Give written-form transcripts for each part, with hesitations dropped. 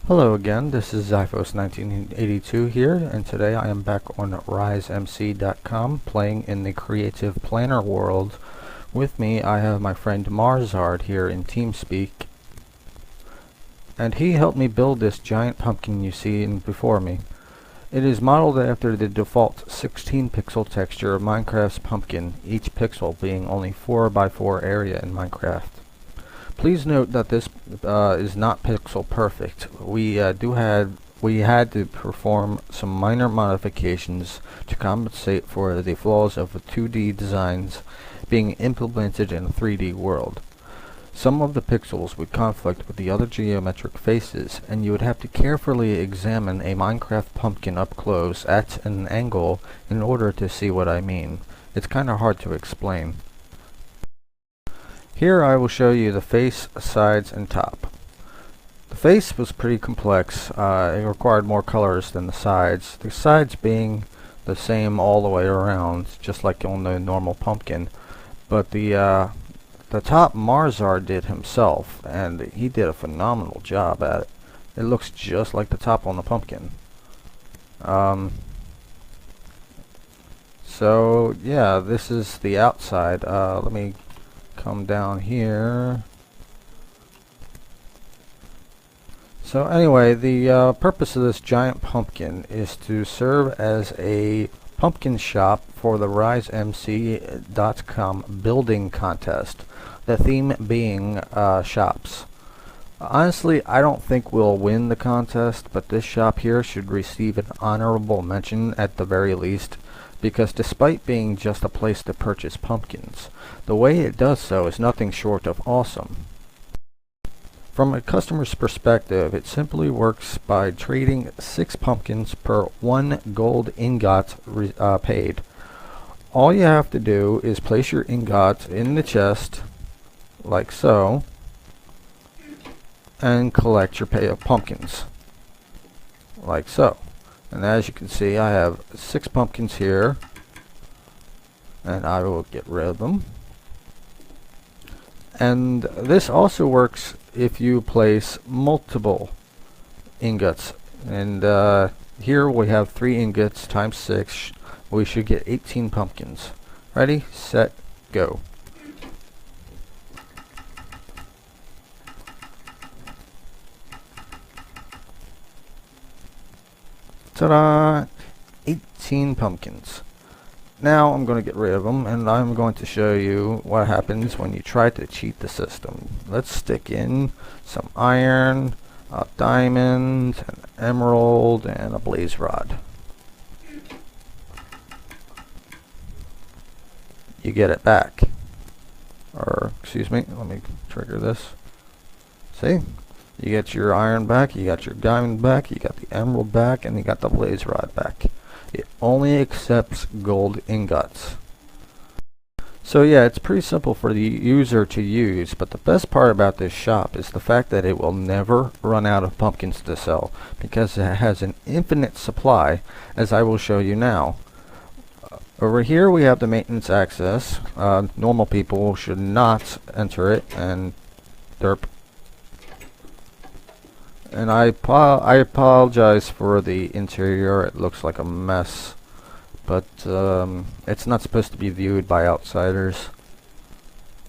Hello again, this is Zyphos1982 here, and today I am back on RiseMC.com playing in the Creative Planner world. With me I have my friend Marzard here in TeamSpeak, and he helped me build this giant pumpkin you see before me. It is modeled after the default 16 pixel texture of Minecraft's pumpkin, each pixel being only 4 by 4 area in Minecraft. Please note that this is not pixel perfect. We had to perform some minor modifications to compensate for the flaws of the 2D designs being implemented in a 3D world. Some of the pixels would conflict with the other geometric faces, and you would have to carefully examine a Minecraft pumpkin up close at an angle in order to see what I mean. It's kinda hard to explain. Here I will show you the face, sides, and top. The face was pretty complex. It required more colors than the sides. The sides being the same all the way around, just like on the normal pumpkin. But the top Marzard did himself, and he did a phenomenal job at it. It looks just like the top on the pumpkin. So yeah, this is the outside. Let me come down here. So anyway, the purpose of this giant pumpkin is to serve as a pumpkin shop for the RiseMC.com building contest, the theme being shops. Honestly, I don't think we'll win the contest, but this shop here should receive an honorable mention at the very least, because despite being just a place to purchase pumpkins, the way it does so is nothing short of awesome. From a customer's perspective, it simply works by trading 6 pumpkins per 1 gold ingot paid. All you have to do is place your ingot in the chest, like so, and collect your pay of pumpkins, like so. And as you can see, I have 6 pumpkins here, and I will get rid of them. And this also works if you place multiple ingots. And here we have 3 ingots times 6. We should get 18 pumpkins. Ready, set, go. Ta-da! 18 pumpkins. Now I'm going to get rid of them, and I'm going to show you what happens when you try to cheat the system. Let's stick in some iron, a diamond, an emerald, and a blaze rod. You get it back. Or, excuse me, let me trigger this. See? You get your iron back, you got your diamond back, you got the emerald back, and you got the blaze rod back. It only accepts gold ingots. So yeah, it's pretty simple for the user to use, but the best part about this shop is the fact that it will never run out of pumpkins to sell, because it has an infinite supply, as I will show you now. Over here we have the maintenance access. Normal people should not enter it, and derp. And I apologize for the interior. It looks like a mess, but it's not supposed to be viewed by outsiders,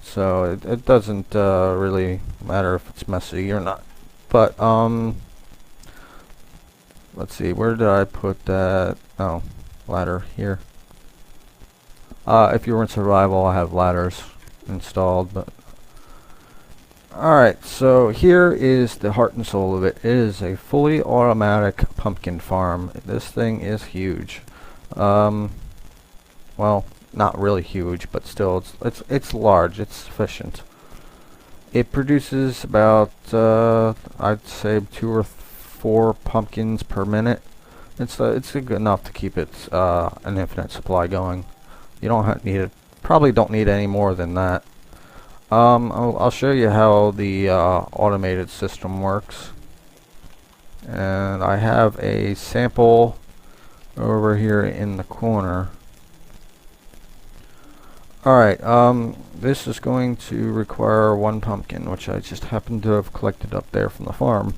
so it doesn't really matter if it's messy or not. But let's see, where did I put that? Oh, ladder here. If you were in survival, I have ladders installed, but alright, so here is the heart and soul of it. It is a fully automatic pumpkin farm. This thing is huge. Well, not really huge, but still, it's large. It's sufficient. It produces about I'd say 2 or 4 pumpkins per minute. It's good enough to keep it an infinite supply going. You don't need it. Probably don't need any more than that. I'll show you how the automated system works, and I have a sample over here in the corner. Alright, this is going to require 1 pumpkin, which I just happen to have collected up there from the farm.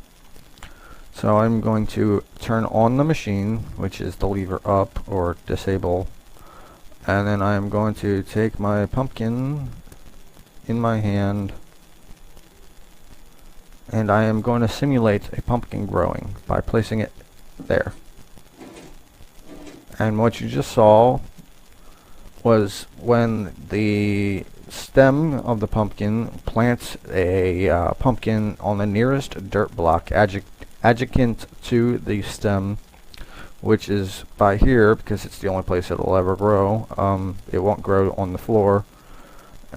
So I'm going to turn on the machine, which is the lever up or disable, and then I'm going to take my pumpkin in my hand, and I am going to simulate a pumpkin growing by placing it there. And what you just saw was when the stem of the pumpkin plants a pumpkin on the nearest dirt block adjacent to the stem, which is by here because it's the only place it'll ever grow. It won't grow on the floor,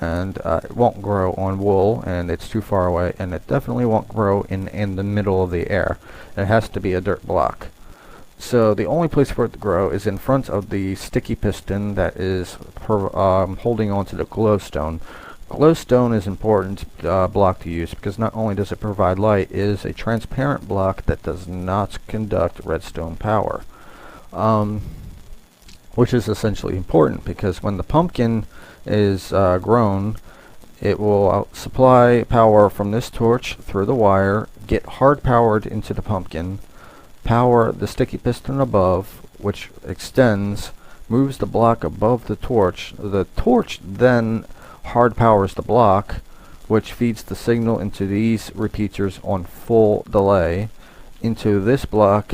and it won't grow on wool, and it's too far away, and it definitely won't grow in the middle of the air. It has to be a dirt block. So the only place for it to grow is in front of the sticky piston that is holding onto the glowstone. Glowstone is important block to use because not only does it provide light, it is a transparent block that does not conduct redstone power, which is essentially important because when the pumpkin is grown, it will supply power from this torch through the wire, get hard powered into the pumpkin, power the sticky piston above, which extends, moves the block above the torch. The torch then hard powers the block, which feeds the signal into these repeaters on full delay, into this block,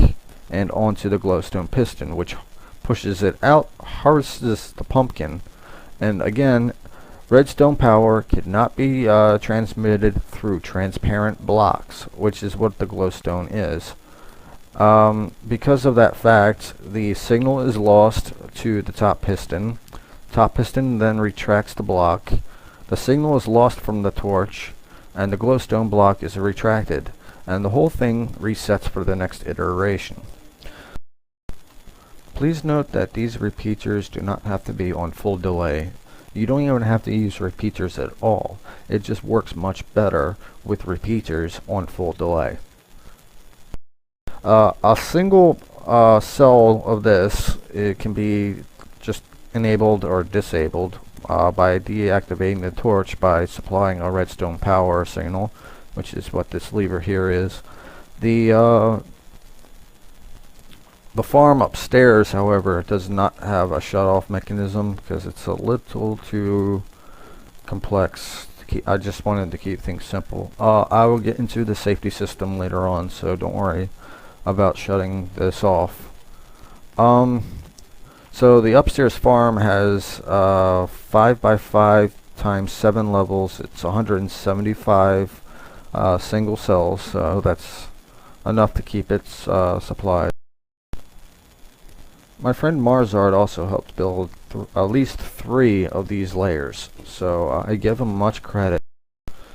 and onto the glowstone piston, which pushes it out, harvests the pumpkin. And again, redstone power cannot be transmitted through transparent blocks, which is what the glowstone is. Because of that fact, the signal is lost to the top piston. Top piston then retracts the block. The signal is lost from the torch, and the glowstone block is retracted, and the whole thing resets for the next iteration. Please note that these repeaters do not have to be on full delay. You don't even have to use repeaters at all. It just works much better with repeaters on full delay. A single cell of this, it can be just enabled or disabled by deactivating the torch by supplying a redstone power signal, which is what this lever here is. The farm upstairs, however, does not have a shut-off mechanism because it's a little too complex. I just wanted to keep things simple. I will get into the safety system later on, so don't worry about shutting this off. So the upstairs farm has 5 by 5 times 7 levels. It's 175 single cells, so that's enough to keep its supplies. My friend Marzard also helped build at least 3 of these layers, so I give him much credit.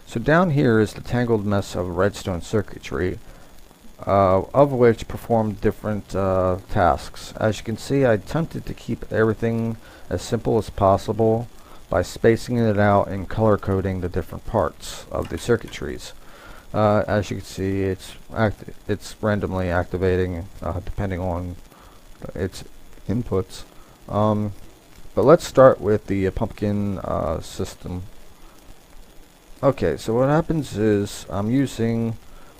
So down here is the tangled mess of redstone circuitry, of which perform different tasks. As you can see, I attempted to keep everything as simple as possible by spacing it out and color coding the different parts of the circuitries. As you can see, it's randomly activating depending on its inputs. But let's start with the pumpkin system. Okay, so what happens is I'm using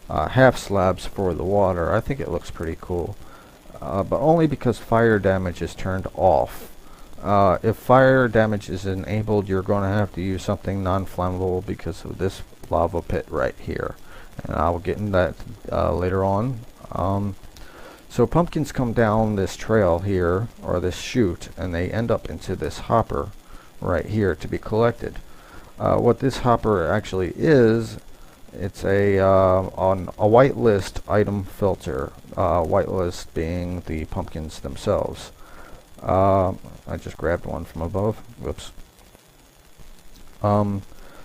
half slabs for the water. I think it looks pretty cool, but only because fire damage is turned off. If fire damage is enabled, you're going to have to use something non-flammable because of this lava pit right here, and I will get into that later on. So pumpkins come down this trail here, or this chute, and they end up into this hopper right here to be collected. What this hopper actually is, it's a whitelist item filter, whitelist being the pumpkins themselves. I just grabbed one from above. Whoops.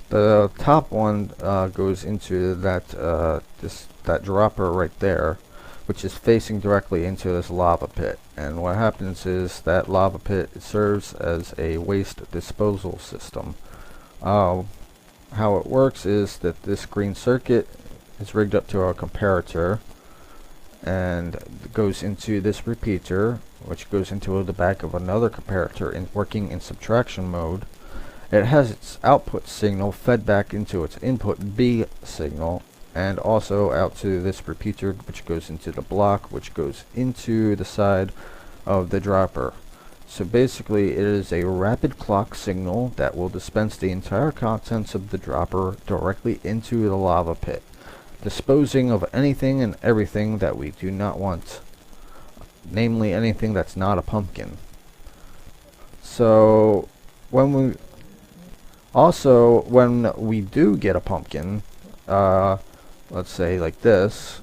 The top one goes into that that dropper right there, which is facing directly into this lava pit. And what happens is that lava pit serves as a waste disposal system. How it works is that this green circuit is rigged up to a comparator and goes into this repeater, which goes into the back of another comparator and working in subtraction mode. It has its output signal fed back into its input B signal, and also out to this repeater, which goes into the block, which goes into the side of the dropper. So basically it is a rapid clock signal that will dispense the entire contents of the dropper directly into the lava pit, disposing of anything and everything that we do not want, namely anything that's not a pumpkin. So when we do get a pumpkin, let's say like this,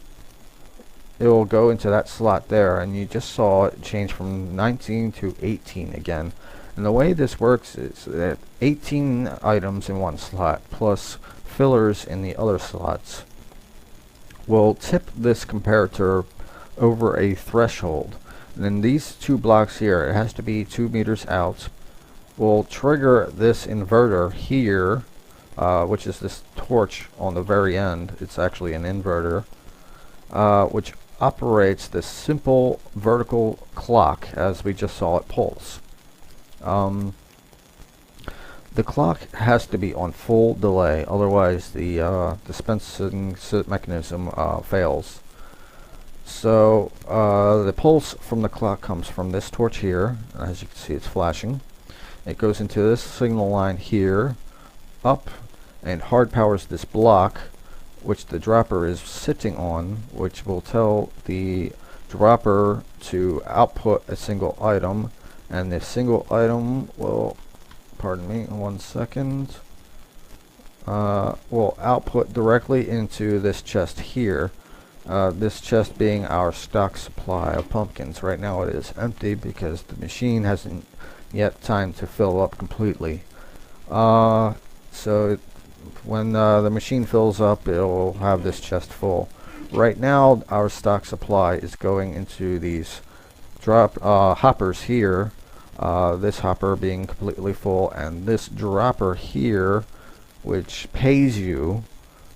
it will go into that slot there, and you just saw it change from 19 to 18 again. And the way this works is that 18 items in one slot plus fillers in the other slots will tip this comparator over a threshold. And then these two blocks here, it has to be 2 meters out, will trigger this inverter here, which is this torch on the very end. It's actually an inverter, which operates this simple vertical clock as we just saw it pulse. The clock has to be on full delay, otherwise the dispensing mechanism fails. So the pulse from the clock comes from this torch here. As you can see, it's flashing. It goes into this signal line here, up, and hard powers this block, which the dropper is sitting on, which will tell the dropper to output a single item, and this single item will, pardon me, 1 second, will output directly into this chest here. This chest being our stock supply of pumpkins. Right now it is empty because the machine hasn't yet time to fill up completely. When the machine fills up, it'll have this chest full. Right now our stock supply is going into these hoppers here, this hopper being completely full, and this dropper here, which pays you,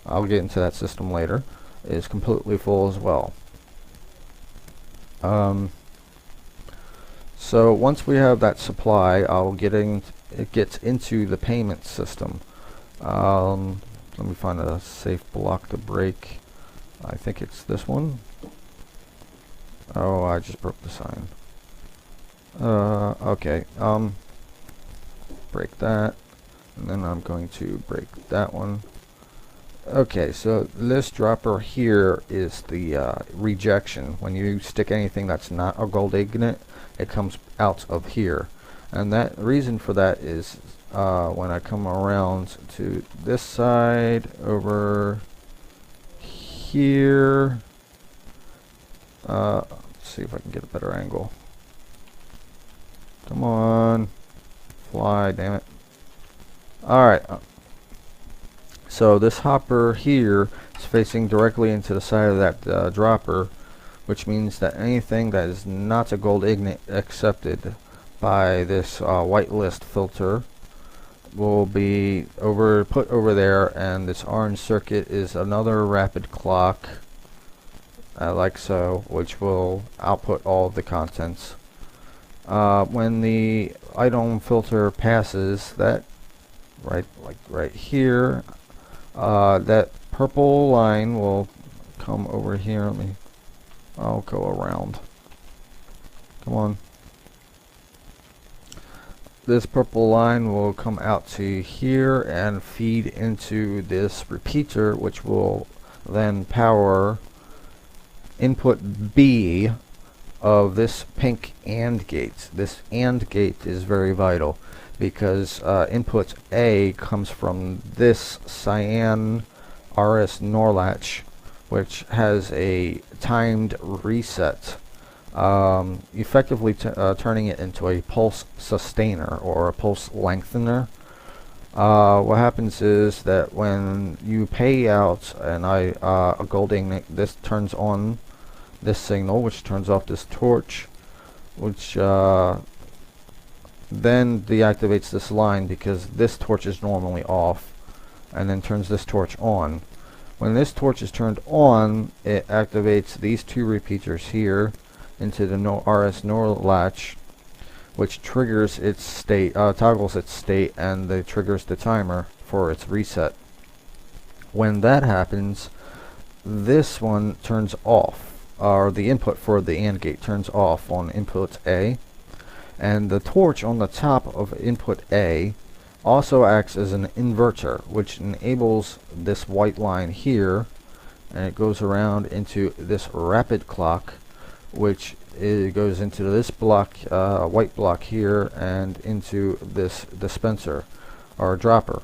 I'll get into that system later, is completely full as well. So once we have that supply, it gets into the payment system. Let me find a safe block to break. I think it's this one. Oh, I just broke the sign. Okay. Break that, and then I'm going to break that one. Okay, so this dropper here is the rejection. When you stick anything that's not a gold ignet, it comes out of here. And that reason for that is when I come around to this side over here, let's see if I can get a better angle. Come on, fly, damn it. Alright, so this hopper here is facing directly into the side of that dropper, which means that anything that is not a gold ignet accepted by this whitelist filter will be put over there, and this orange circuit is another rapid clock, like so, which will output all of the contents. When the item filter passes that, right here, that purple line will come over here. I'll go around. Come on. This purple line will come out to here and feed into this repeater, which will then power input B of this pink AND gate. This AND gate is very vital because input A comes from this cyan RS NOR latch, which has a timed reset, effectively turning it into a pulse sustainer or a pulse lengthener. What happens is that when you pay out a gold ignet, this turns on this signal, which turns off this torch, which then deactivates this line because this torch is normally off, and then turns this torch on. When this torch is turned on, it activates these two repeaters here into the RS NOR latch, which triggers its state, toggles its state, and triggers the timer for its reset. When that happens, this one turns off, or the input for the AND gate turns off on input A, and the torch on the top of input A also acts as an inverter, which enables this white line here, and it goes around into this rapid clock, which goes into this block, white block here, and into this dispenser or dropper.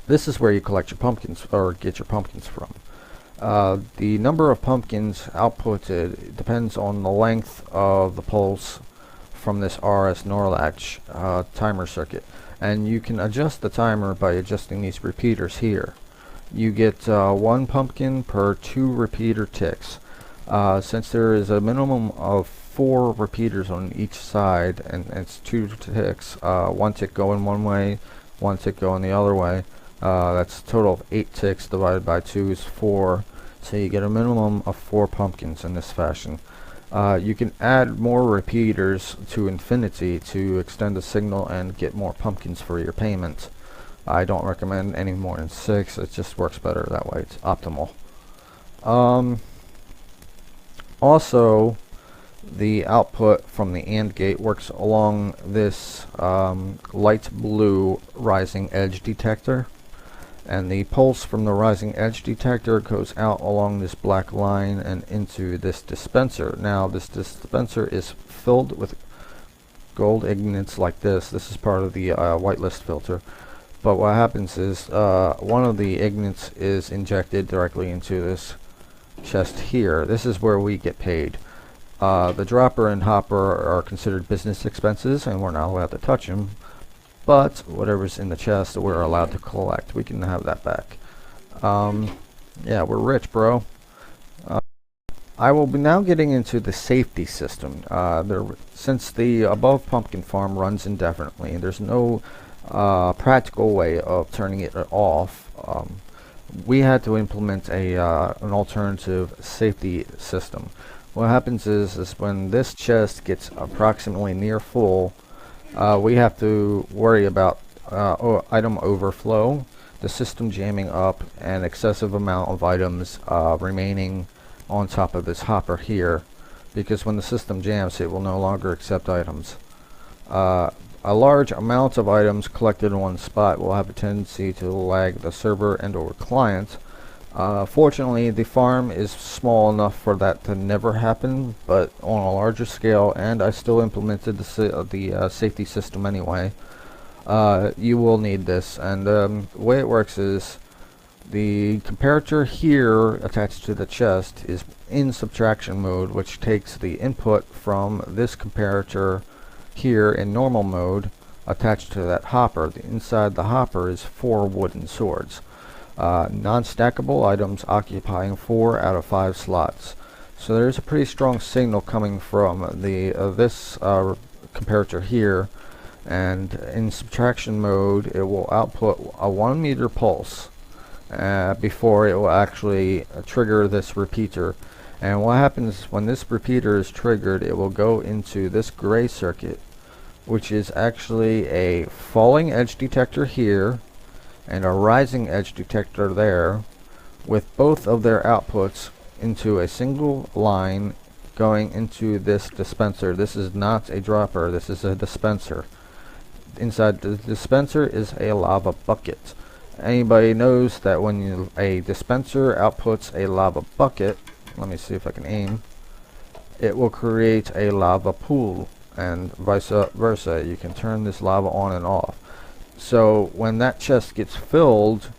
This is where you collect your pumpkins, or get your pumpkins from. The number of pumpkins outputted depends on the length of the pulse from this RS NOR latch timer circuit, and you can adjust the timer by adjusting these repeaters here. You get 1 pumpkin per 2 repeater ticks. Since there is a minimum of 4 repeaters on each side, and it's 2 ticks, 1 tick going one way, 1 tick going the other way, that's a total of 8 ticks divided by 2 is 4, so you get a minimum of 4 pumpkins in this fashion. You can add more repeaters to infinity to extend the signal and get more pumpkins for your payment. I don't recommend any more than 6, it just works better that way, it's optimal. Also, the output from the AND gate works along this light blue rising edge detector, and the pulse from the rising edge detector goes out along this black line and into this dispenser. Now this dispenser is filled with gold ignits like this. This is part of the whitelist filter, but what happens is one of the ignits is injected directly into this chest here. This is where we get paid. The dropper and hopper are considered business expenses, and we're not allowed to touch them, but whatever's in the chest we're allowed to collect. We can have that back. Yeah, we're rich, bro. I will be now getting into the safety system. Since the above pumpkin farm runs indefinitely and there's no practical way of turning it off, we had to implement an alternative safety system. What happens is when this chest gets approximately near full, we have to worry about item overflow, the system jamming up, and excessive amount of items remaining on top of this hopper here, because when the system jams it will no longer accept items. A large amount of items collected in one spot will have a tendency to lag the server and or client. Fortunately, the farm is small enough for that to never happen, but on a larger scale, and I still implemented the safety system anyway, you will need this. And the way it works is the comparator here attached to the chest is in subtraction mode, which takes the input from this comparator here in normal mode attached to that hopper. Inside the hopper is 4 wooden swords. Non-stackable items occupying 4 out of 5 slots. So there's a pretty strong signal coming from this comparator here, and in subtraction mode it will output a 1 meter pulse before it will actually trigger this repeater. And what happens when this repeater is triggered, it will go into this gray circuit, which is actually a falling edge detector here and a rising edge detector there, with both of their outputs into a single line going into this dispenser. This is not a dropper, this is a dispenser. Inside the dispenser is a lava bucket. Anybody knows that when a dispenser outputs a lava bucket, let me see if I can aim, it will create a lava pool, and vice versa. You can turn this lava on and off. So when that chest gets filled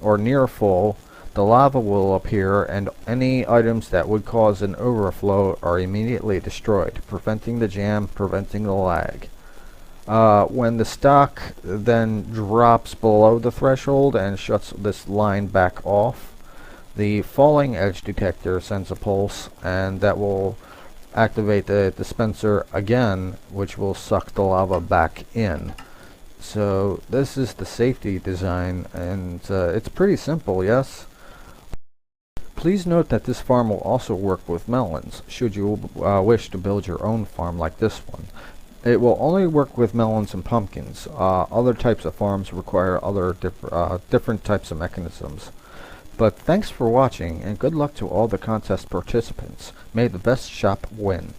or near full, the lava will appear, and any items that would cause an overflow are immediately destroyed, preventing the jam, preventing the lag. When the stock then drops below the threshold and shuts this line back off, the falling edge detector sends a pulse, and that will activate the dispenser again, which will suck the lava back in. So this is the safety design, and it's pretty simple, yes? Please note that this farm will also work with melons, should you wish to build your own farm like this one. It will only work with melons and pumpkins. Other types of farms require other different types of mechanisms. But thanks for watching, and good luck to all the contest participants. May the best shop win.